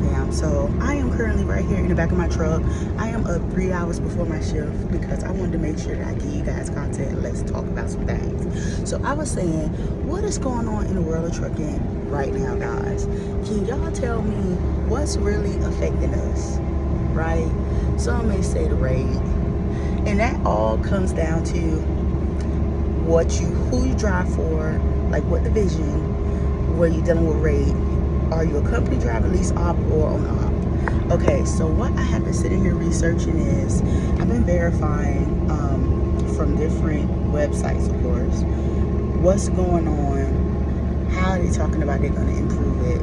fam. So I am currently right here in the back of my truck. I am up 3 hours before my shift because I wanted to make sure that I give you guys content. Let's talk about some things. So I was saying, what is going on in the world of trucking right now, guys? Can y'all tell me what's really affecting us, right? Some may say the rate, and that all comes down to who you drive for, like what division, where you're dealing with rate. Are you a company driver, lease op, or on op? Okay, so what I have been sitting here researching is I've been verifying from different websites, of course, what's going on, how are they talking about they're going to improve it.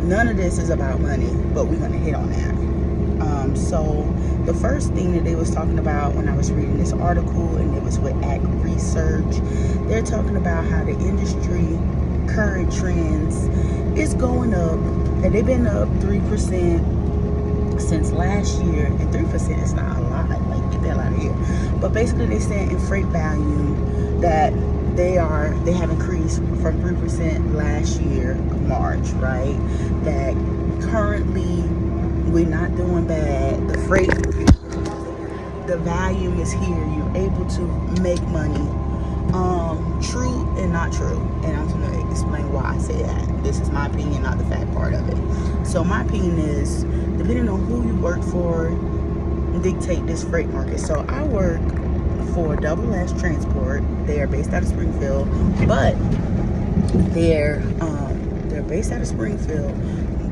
None of this is about money, but we're going to hit on that. So the first thing that they was talking about when I was reading this article, and it was with ACT Research, they're talking about how the industry current trends is going up, and they've been up 3% since last year, and 3% is not a lot, like get the hell out of here. But basically they said in freight value that they have increased from 3% last year, March, right? That currently we're not doing bad. The freight, the volume is here. You're able to make money. True and not true. And I'm going to explain why I say that. This is my opinion, not the fact part of it. So my opinion is, depending on who you work for, dictate this freight market. So I work for Double S Transport. They are based out of Springfield, but they're based out of Springfield,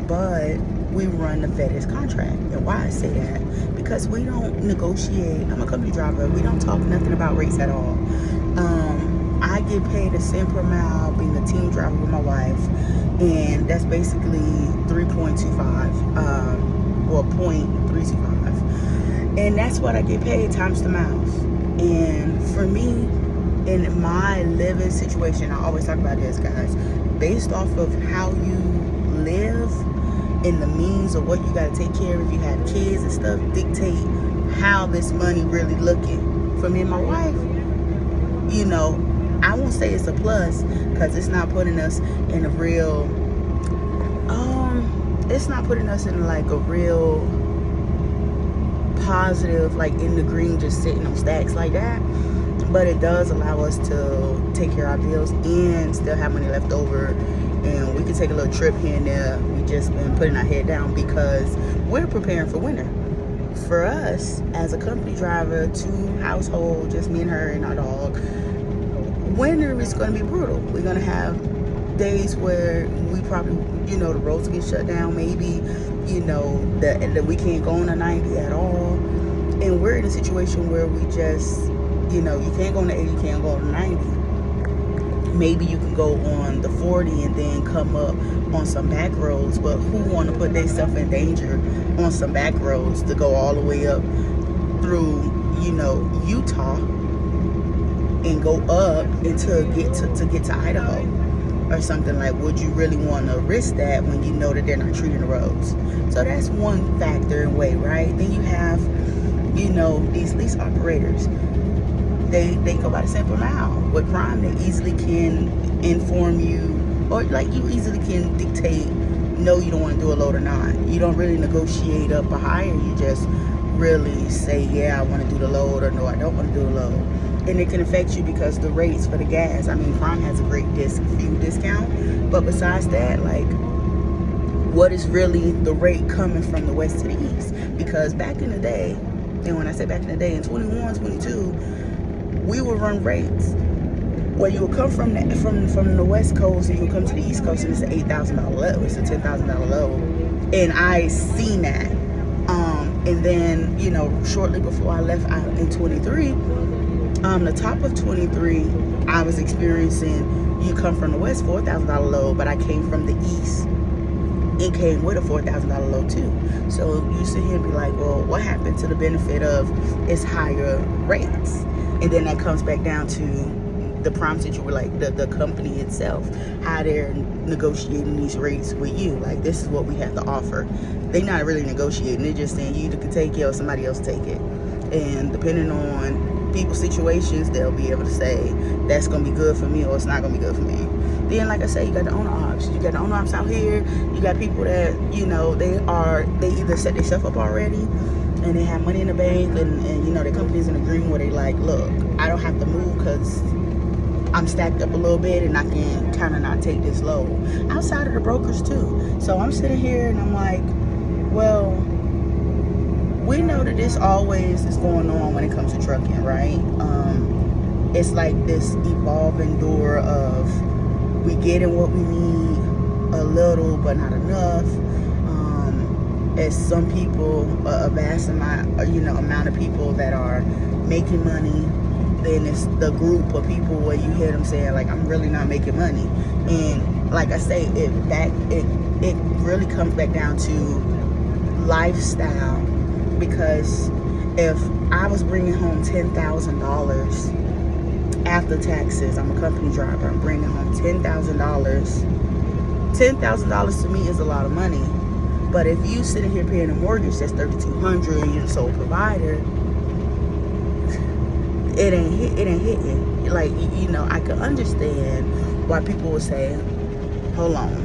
but we run the FedEx contract. And why I say that? Because we don't negotiate. I'm a company driver. We don't talk nothing about rates at all. I get paid a cent per mile being a team driver with my wife, and that's basically 3.25 or 0.325, and that's what I get paid times the miles. And for me, in my living situation, I always talk about this, guys, based off of how you live and the means of what you got to take care of if you have kids and stuff, dictate how this money really looking. For me and my wife, you know, I won't say it's a plus, because it's not putting us in a real it's not putting us in like a real positive, like in the green, just sitting on stacks like that. But it does allow us to take care of our bills and still have money left over, and we can take a little trip here and there. We just been putting our head down because we're preparing for winter. For us, as a company driver, 2 household, just me and her and our dog, winter is going to be brutal. We're going to have days where we probably, the roads get shut down, maybe, that we can't go on a 90 at all. And we're in a situation where we just, you can't go on the 80, you can't go on the 90. Maybe you can go on the 40 and then come up on some back roads, but who want to put themselves in danger on some back roads to go all the way up through, Utah and go up until to get to Idaho or something? Like, would you really want to risk that when you know that they're not treating the roads? So that's one factor in way, right? Then you have, these lease operators. They go by the cent per mile. With Prime, they easily can inform you, or like you easily can dictate, no, you don't want to do a load or not. You don't really negotiate up or higher. You just really say, yeah, I want to do the load, or no, I don't want to do the load. And it can affect you because the rates for the gas. I mean, Prime has a great fuel discount, but besides that, like, what is really the rate coming from the west to the east? Because back in the day, and when I say back in the day, in 21, 22, we would run rates where you would come from the west coast and you would come to the east coast, and it's an $8,000 load, it's a $10,000 load, and I seen that. And then, shortly before I left out in 23, the top of 23, I was experiencing, you come from the west, $4,000 load, but I came from the east, it came with a $4,000 load too. So you sit here and be like, well, what happened to the benefit of its higher rates? And then that comes back down to the Prime situation, like the company itself, how they're negotiating these rates with you. Like, this is what we have to offer. They're not really negotiating. They're just saying you either can take it or somebody else take it. And depending on people's situations, they'll be able to say that's going to be good for me or it's not going to be good for me. Then, like I say, you got the owner ops. You got the owner ops out here. You got people that, you know, they either set themselves up already and they have money in the bank, and you know, the company's in agreement where they like, look, I don't have to move because I'm stacked up a little bit and I can kind of not take this load. Outside of the brokers too. So I'm sitting here and I'm like, well, we know that this always is going on when it comes to trucking, right? It's like this evolving door of we getting what we need a little, but not enough. As some people, a vast amount of people that are making money, then it's the group of people where you hear them saying like, I'm really not making money. And like I say, it really comes back down to lifestyle, because if I was bringing home $10,000 after taxes, I'm a company driver, I'm bringing home $10,000. $10,000 to me is a lot of money. But if you sitting here paying a mortgage that's $3,200 and you're the sole provider, it ain't hitting. Like, you know, I can understand why people would say, hold on,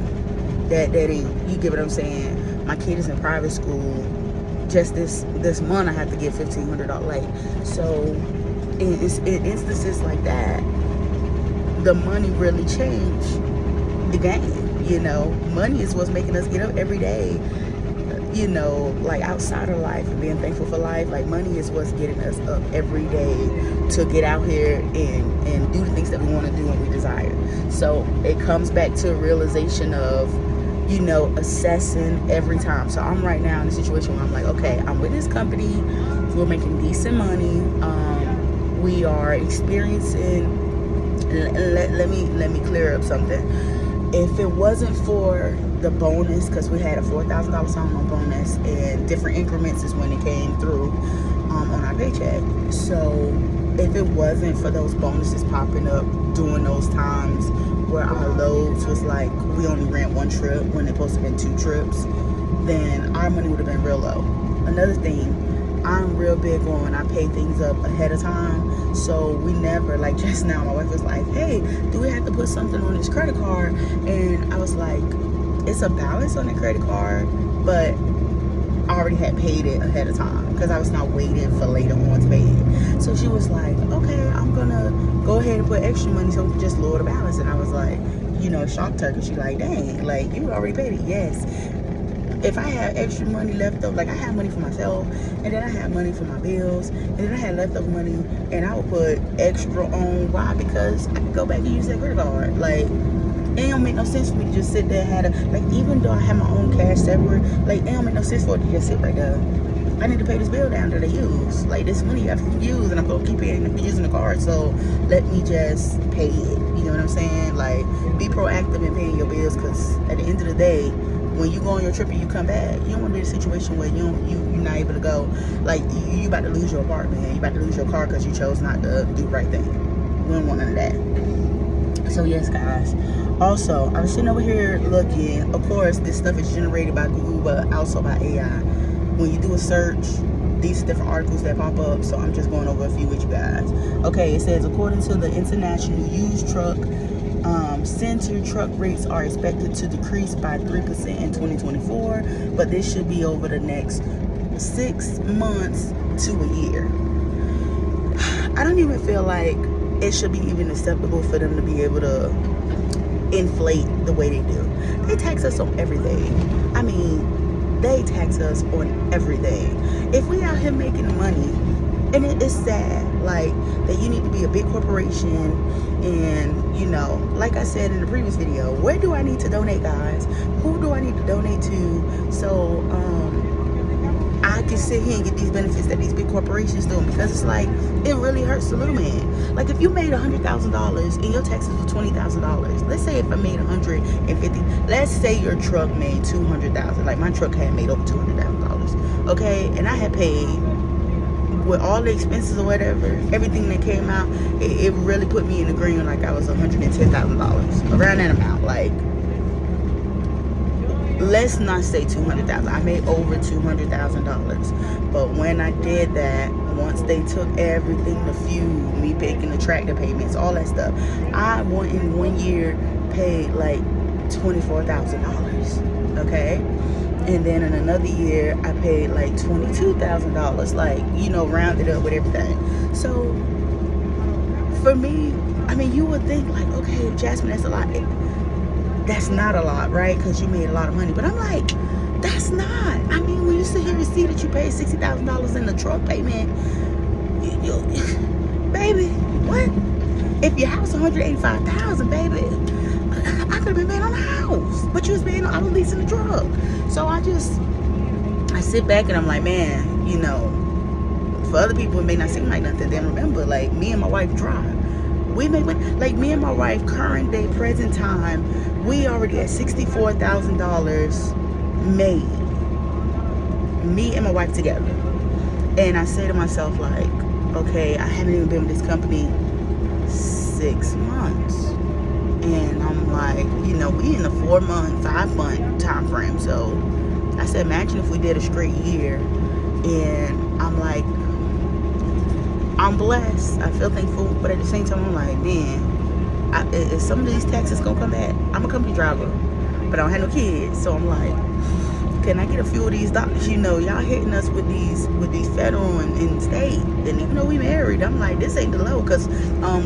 that ain't, you get what I'm saying? My kid is in private school. Just this month I have to get $1,500. Like, so in instances like that, the money really changed the game. You know, money is what's making us get up every day. You know, like outside of life and being thankful for life, like money is what's getting us up every day to get out here and do the things that we want to do and we desire. So it comes back to a realization of, you know, assessing every time. So I'm right now in a situation where I'm like, okay, I'm with this company, we're making decent money, we are experiencing, let me clear up something. If it wasn't for the bonus, because we had a $4,000 sign-on bonus and different increments is when it came through on our paycheck. So if it wasn't for those bonuses popping up during those times where our loads was like, we only ran one trip when it supposed to have been 2 trips, then our money would have been real low. Another thing, I'm real big on, I pay things up ahead of time. So we never, like just now, my wife was like, hey, do we have to put something on this credit card? And I was like, it's a balance on the credit card, but I already had paid it ahead of time because I was not waiting for later on to pay it. So she was like, okay, I'm gonna go ahead and put extra money so we can just lower the balance. And I was like, you know, shocked her, because she like, dang, like you already paid it. Yes. If I had extra money left over, like I had money for myself, and then I had money for my bills, and then I had leftover money, and I would put extra on. Why? Because I could go back and use that credit card. Like, it don't make no sense for me to just sit there and have like, even though I have my own cash separate, like, it don't make no sense for it to just sit right there. I need to pay this bill down that I use. Like, this money I can use, and I'm gonna keep using the card, so let me just pay it. You know what I'm saying? Like, be proactive in paying your bills, because at the end of the day, when you go on your trip and you come back, you don't want to be in a situation where you're not able to go. Like, you about to lose your apartment, you about to lose your car because you chose not to do the right thing. We don't want none of that. So yes, guys. Also, I'm sitting over here looking. Of course, this stuff is generated by Google, but also by AI. When you do a search, these different articles that pop up. So I'm just going over a few with you guys. Okay, it says, according to the International Used Truck Center, truck rates are expected to decrease by 3% in 2024, but this should be over the next 6 months to a year. I don't even feel like it should be even acceptable for them to be able to inflate the way they do. They tax us on everything. I mean, they tax us on everything. If we out here making money, and it's sad, like, that you need to be a big corporation, and, you know, like I said in the previous video, where do I need to donate, guys? Who do I need to donate to so I can sit here and get these benefits that these big corporations do? Because it's like, it really hurts the little man. Like, if you made $100,000 and your taxes were $20,000, let's say if I made $150,000, let's say your truck made $200,000. Like, my truck had made over $200,000, okay, and I had paid, with all the expenses or whatever, everything that came out, it really put me in the green. Like, I was $110,000, around that amount. Like, let's not say $200,000. I made over $200,000. But when I did that, once they took everything, the fuel, me picking the tractor payments, all that stuff, I went in 1 year paid like $24,000, okay? And then in another year, I paid like $22,000, like, you know, rounded up with everything. So for me, I mean, you would think like, okay, Jasmine, that's a lot. That's not a lot, right? Because you made a lot of money. But I'm like, that's not. I mean, when you sit here and see that you paid $60,000 in the truck payment, baby, what? If your house $185,000, baby, I could have been paying on the house, but you was paying on the lease in the truck. So I sit back and I'm like, man, you know, for other people it may not seem like nothing. Then remember, like, me and my wife drive. We make money. Like, me and my wife, current day, present time, we already at $64,000 made. Me and my wife together. And I say to myself, like, okay, I haven't even been with this company 6 months. And I'm like, you know, we in the 4-month, 5-month time frame. So I said, imagine if we did a straight year. And I'm like, I'm blessed. I feel thankful. But at the same time, I'm like, man, is some of these taxes gonna come back? I'm a company driver, but I don't have no kids. So I'm like, can I get a few of these doctors? You know, y'all hitting us with these federal and state. And even though we married, I'm like, this ain't the low, because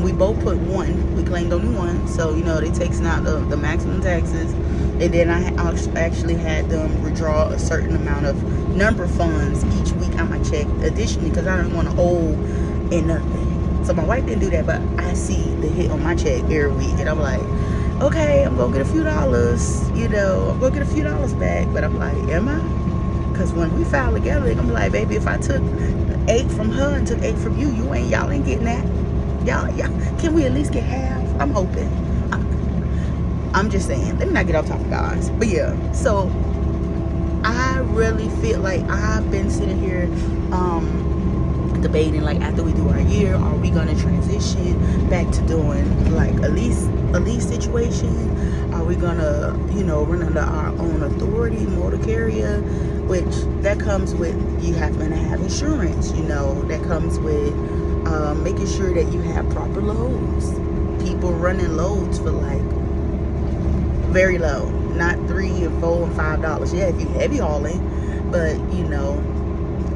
we both put one. We claimed only one, so you know they takes out the maximum taxes. And then I actually had them withdraw a certain amount of number funds each week on my check, additionally, because I didn't want to owe and nothing. So my wife didn't do that, but I see the hit on my check every week, and I'm like, okay, I'm gonna get a few dollars, you know, I'm gonna get a few dollars back. But I'm like, am I? Because when we file together, I'm like, baby, if I took 8 from her and took 8 from you, y'all ain't getting that. Y'all, can we at least get half? I'm hoping. I'm just saying, let me not get off topic, guys. But yeah, so I really feel like I've been sitting here debating, like, after we do our year, are we gonna transition back to doing like a lease situation? Are we gonna, you know, run under our own authority, motor carrier, which that comes with you having to have insurance, you know, that comes with making sure that you have proper loads. People running loads for like very low, not $3 and $4 and $5. Yeah, if you heavy hauling, but you know,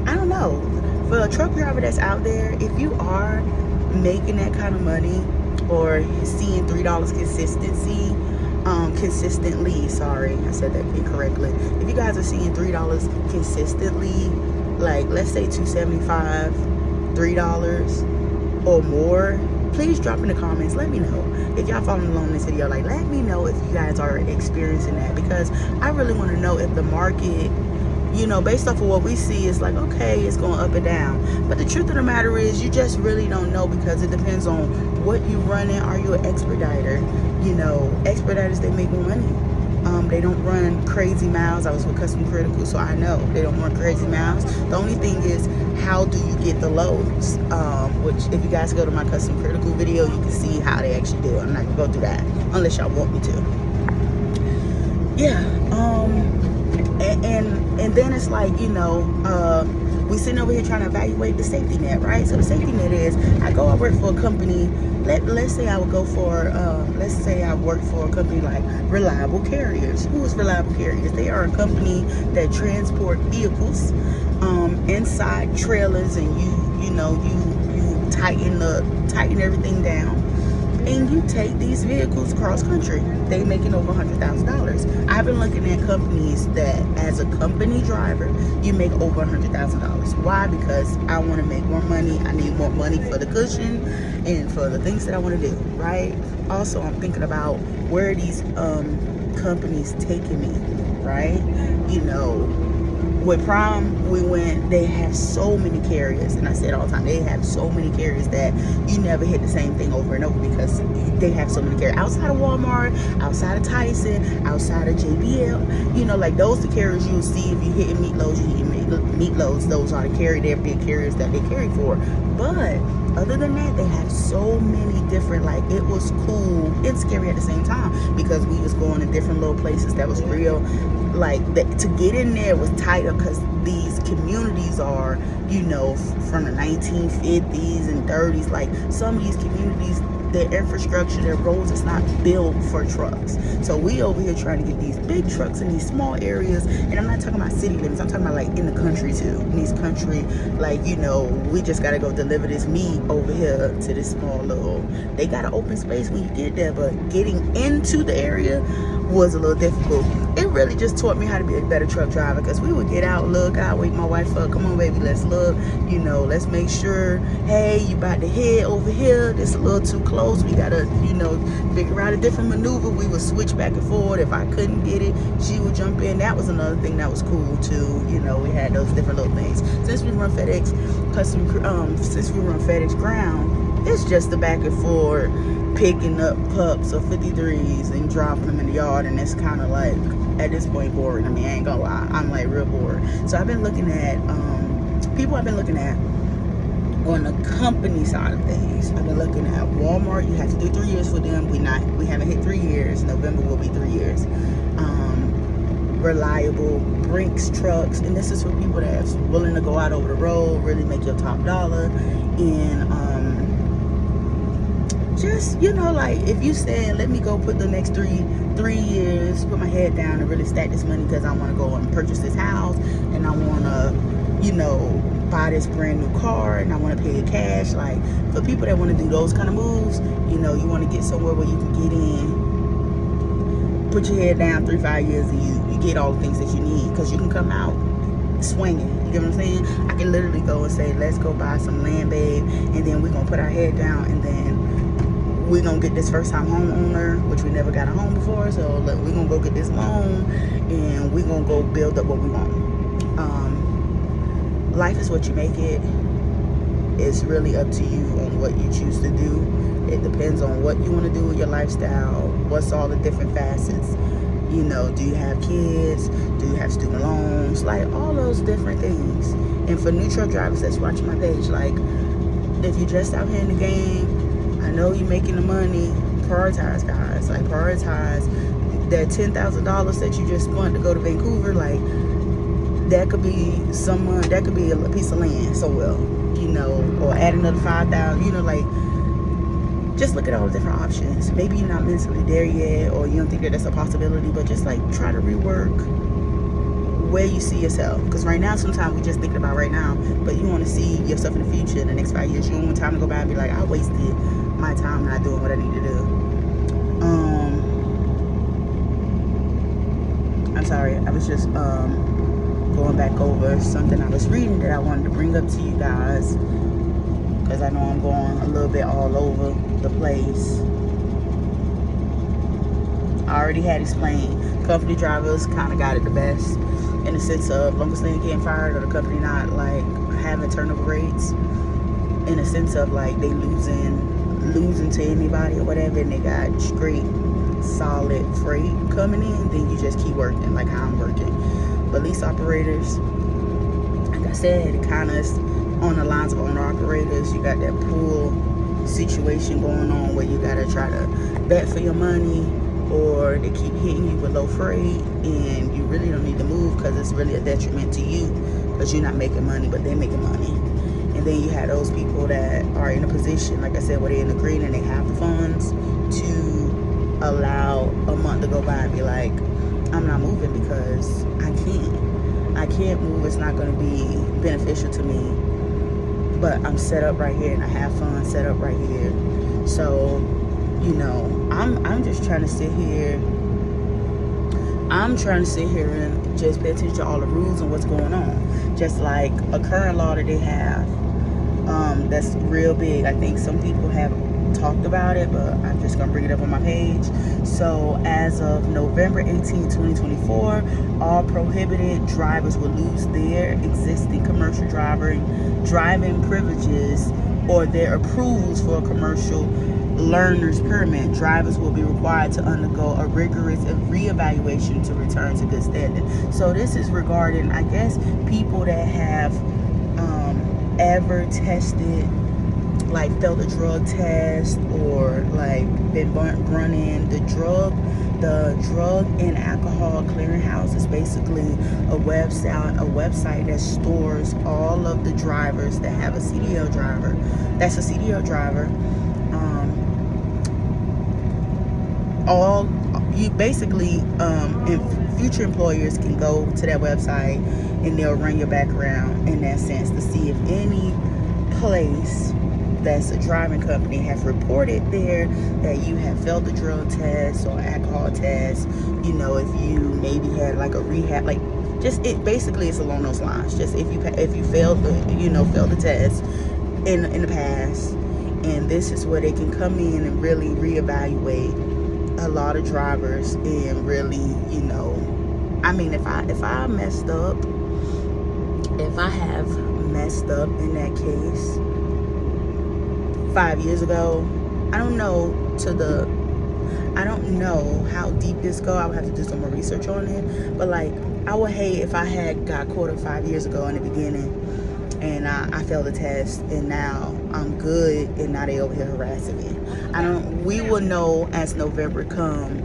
I don't know. For a truck driver that's out there, if you are making that kind of money or seeing $3 consistently, sorry, I said that incorrectly. If you guys are seeing $3 consistently, like let's say $2.75, $3 or more, please drop in the comments. Let me know if y'all following along in this video. Like, let me know if you guys are experiencing that, because I really want to know if the market, you know, based off of what we see, it's like, okay, it's going up and down. But the truth of the matter is, you just really don't know, because it depends on what you run in. Are you an expediter? You know, expediters, they make more money. They don't run crazy miles. I was with Custom Critical, so I know they don't run crazy miles. The only thing is, how do you get the loads? Which, if you guys go to my Custom Critical video, you can see how they actually do it. I'm not gonna go through that unless y'all want me to. Yeah. And then it's like, you know, we sitting over here trying to evaluate the safety net, right? So the safety net is, I work for a company. Let's say I would go for, let's say I work for a company like Reliable Carriers. Who is Reliable Carriers? They are a company that transport vehicles inside trailers, and you know, you tighten everything down, and you take these vehicles cross country. They making over $100,000. I've been looking at companies that, as a company driver, you make over $100,000. Why? Because I want to make more money. I need more money for the cushion and for the things that I want to do, right? Also, I'm thinking about where these companies taking me, right? You know, with Prime, we went, they have so many carriers, and I said all the time, they have so many carriers that you never hit the same thing over and over, because they have so many carriers. Outside of Walmart, outside of Tyson, outside of JBL, you know, like those the carriers you'll see. If you hitting meat loads, you hitting meat loads. Those are the they're big carriers that they carry for. But other than that, they have so many different, like, it was cool and scary at the same time, because we was going to different little places that was real. Like, to get in there was tighter, because these communities are, you know, from the 1950s and 30s. Like, some of these communities, their infrastructure, their roads is not built for trucks. So we over here trying to get these big trucks in these small areas, and I'm not talking about city limits, I'm talking about like in the country too. In these country, like, you know, we just gotta go deliver this meat over here to this small little, they got an open space when you get there, but getting into the area was a little difficult. It really just taught me how to be a better truck driver, because we would get out, look, I wake my wife up, come on baby, let's look, you know, let's make sure, hey, you about to head over here, this a little too close, we gotta, you know, figure out a different maneuver. We would switch back and forth. If I couldn't get it, she would jump in. That was another thing that was cool too, you know, we had those different little things. Since we run FedEx since we run FedEx Ground, it's just the back and forth, picking up pups or 53s and dropping them in the yard, and it's kind of like, at this point, boring. I mean, I ain't gonna lie, I'm like real bored. So I've been looking at people I've been looking at on the company side of things. I've been looking at Walmart. You have to do 3 years for them. We haven't hit 3 years. November will be 3 years. Reliable Brinks trucks, and this is for people that's willing to go out over the road, really make your top dollar, and just, you know, like if you said, let me go put the next three years, put my head down and really stack this money because I want to go and purchase this house, and I want to, you know, buy this brand new car, and I want to pay it cash. Like, for people that want to do those kind of moves, you know, you want to get somewhere where you can get in, put your head down 3-5 years, and you get all the things that you need, because you can come out swinging. You get what I'm saying? I can literally go and say, let's go buy some land, babe, and then we're gonna put our head down, and then we're gonna get this first time homeowner, which we never got a home before, so we're gonna go get this loan, and we're gonna go build up what we want. Life is what you make it. It's really up to you on what you choose to do. It depends on what you want to do with your lifestyle, what's all the different facets. You know, do you have kids? Do you have student loans? Like, all those different things. And for new truck drivers that's watching my page, like, if you're just out here in the game, I know you're making the money, prioritize, guys. Like, prioritize that $10,000 that you just spent to go to Vancouver. Like, that could be a piece of land somewhere, you know, or add another 5,000, you know, like, just look at all the different options. Maybe you're not mentally there yet, or you don't think that that's a possibility, but just like try to rework where you see yourself. Because right now, sometimes we just thinking about right now, but you want to see yourself in the future, in the next 5 years. You don't want time to go by and be like, I wasted my time not doing what I need to do. I'm sorry, I was just going back over something I was reading that I wanted to bring up to you guys, because I know I'm going a little bit all over the place. I already had explained, company drivers kind of got it the best, in the sense of, long as they ain't getting fired or the company not like having turnover rates, in a sense of like they losing to anybody or whatever, and they got straight solid freight coming in, then you just keep working like how I'm working. But lease operators, like I said, it kind of is on the lines of owner operators. You got that pool situation going on where you gotta try to bet for your money, or they keep hitting you with low freight, and you really don't need to move because it's really a detriment to you, because you're not making money but they're making money. And then you have those people that are in a position, like I said, where they're in the green and they have the funds to allow a month to go by and be like, I'm not moving because I can't move. It's not going to be beneficial to me, but I'm set up right here and I have fun set up right here. So, you know, I'm just trying to sit here. I'm trying to sit here and just pay attention to all the rules and what's going on. Just like a current law that they have, that's real big. I think some people have talked about it, but I'm just gonna bring it up on my page. So as of November 18, 2024, all prohibited drivers will lose their existing commercial driving privileges or their approvals for a commercial learner's permit. Drivers will be required to undergo a rigorous reevaluation to return to good standing. So this is regarding, I guess, people that have ever tested, like failed a drug test, or like been running the drug and alcohol clearinghouse. Is basically a website that stores all of the drivers that have a CDL driver. That's a CDL driver. you basically, and future employers can go to that website and they'll run your background in that sense to see if any place that's a driving company have reported there that you have failed the drug test or alcohol test. You know, if you maybe had like a rehab, like just it basically it's along those lines. Just if you failed the test in the past, and this is where they can come in and really reevaluate a lot of drivers and really, you know, I mean, if I messed up, if I have messed up in that case 5 years ago, I don't know how deep this go. I would have to do some more research on it, but like I would hate if I had got caught up 5 years ago in the beginning and I failed the test and now I'm good and now they over here harassing me. We will know as November come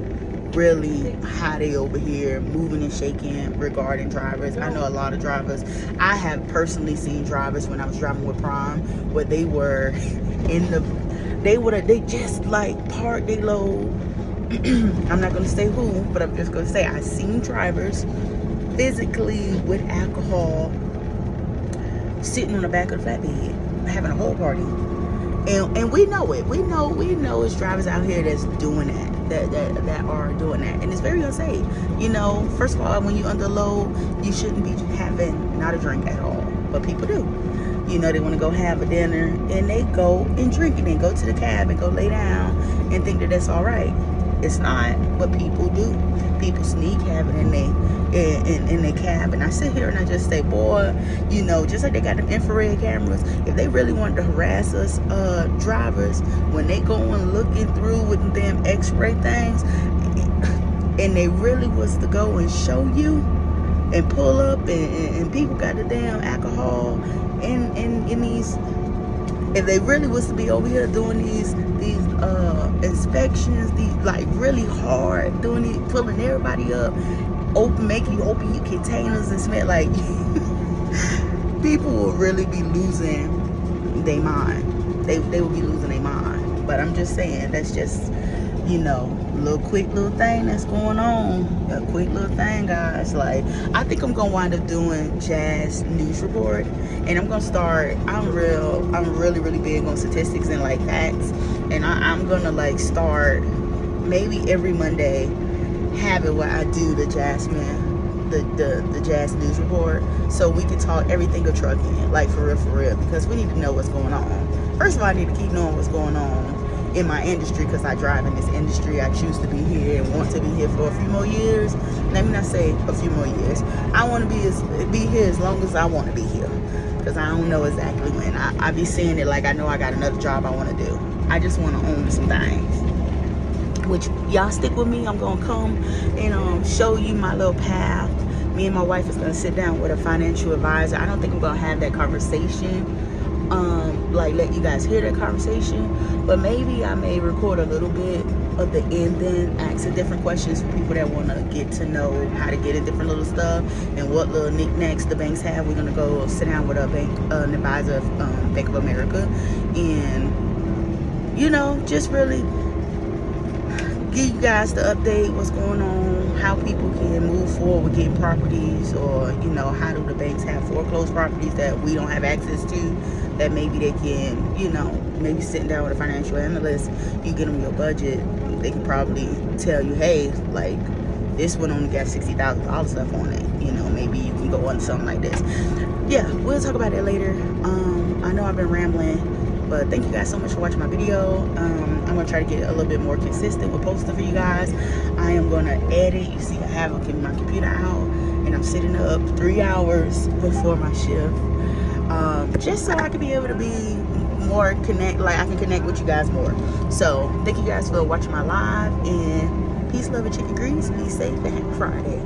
really how they over here moving and shaking regarding drivers. I know a lot of drivers. I have personally seen drivers when I was driving with Prime where they were they just like parked they load. I'm not gonna say who, but I'm just gonna say I seen drivers physically with alcohol sitting on the back of the flatbed having a whole party, and we know it. We know it's drivers out here that's doing that are doing that, and it's very unsafe. You know, first of all, when you under load, you shouldn't be having not a drink at all, but people do. You know, they want to go have a dinner and they go and drink and then go to the cab and go lay down and think that that's all right. It's not, but people do. People sneak having in their cab, and I sit here and I just say, boy, you know, just like they got them infrared cameras, if they really wanted to harass us drivers when they go and looking through with them damn x-ray things, and they really was to go and show you and pull up and people got the damn alcohol in these, if they really was to be over here doing these inspections, these like really hard, doing it, pulling everybody up, making you open your containers and smell like people will really be losing their mind. They will be losing their mind. But I'm just saying, that's just, you know, quick little thing that's going on. A quick little thing, guys. Like, I think I'm gonna wind up doing Jazz News Report, and I'm gonna start. I'm really big on statistics and like facts, and I'm gonna like start maybe every Monday have it where I do the Jasmine, the Jazz News Report, so we can talk everything of trucking, like for real, because we need to know what's going on. First of all, I need to keep knowing what's going on in my industry, because I drive in this industry. I choose to be here and want to be here for a few more years. Let me not say a few more years. I want to be here as long as I want to be here, because I don't know exactly when. I be seeing it like I know I got another job I want to do. I just want to own some things, which y'all stick with me. I'm gonna come and show you my little path. Me and my wife is gonna sit down with a financial advisor. I don't think I'm gonna have that conversation, like let you guys hear that conversation, but maybe I may record a little bit of the end, then ask different questions for people that want to get to know how to get in different little stuff and what little knickknacks the banks have. We're gonna go sit down with an advisor of Bank of America, and you know, just really give you guys the update, what's going on, how people can move forward with getting properties, or you know, how do the banks have foreclosed properties that we don't have access to, that maybe they can, you know, maybe sitting down with a financial analyst, you get them your budget, they can probably tell you, hey, like this one only got $60,000 left on it, you know, maybe you can go on something like this. Yeah, we'll talk about that later. I know I've been rambling, but thank you guys so much for watching my video. I'm gonna try to get a little bit more consistent with posting for you guys. I am gonna edit. You see, I have my computer out and I'm sitting up 3 hours before my shift, just so I can be able to be more I can connect with you guys more. So thank you guys for watching my live, and peace, love, and chicken grease. Be safe and happy Friday.